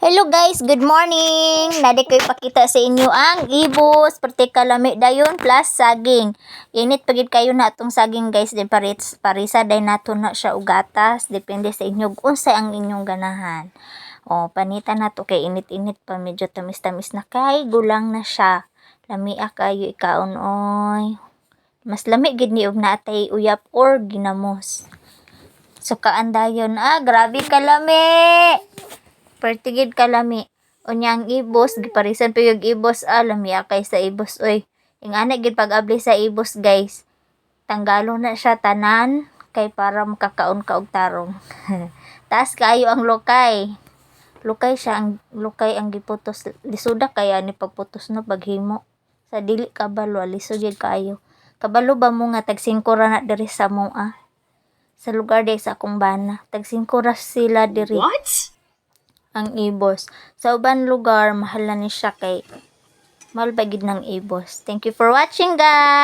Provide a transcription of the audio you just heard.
Hello guys, good morning! Nadi ko ipakita sa inyo ang ibos, perte kalami dayon plus saging. Init pagid kayo na atong saging guys, di parisa day nato na siya ugatas, depende sa inyo unsay ang inyong ganahan. O panitan nato kay init-init pa, medyo tamis-tamis na kay gulang na siya. Lamia kayo ikaon oy. Mas lami gid ni og naatay uyap or ginamos. Sukaan dayon, grabe kalami! Pertigid kalami. Unyang ibos, giparisan pa yung ibos, lamia kay sa ibos, oy. Ingana gid pag-abli sa ibos, guys. Tanggalo na siya tanan, kay para makakaon ka og tarong. Taas kayo ang lukay. Lukay ang giputos. Lisuda kaya ni pagputos no paghimo. Sa dili kabalo, lisod yun kayo. Kabalo ba mo nga tagsingkura na diri sa mua? Sa lugar di sa akong bana. Tagsingkura sila diri. What? Ang ibos. Sa uban lugar, mahal na ni siya kay mahal bagid ng ibos. Thank you for watching, guys!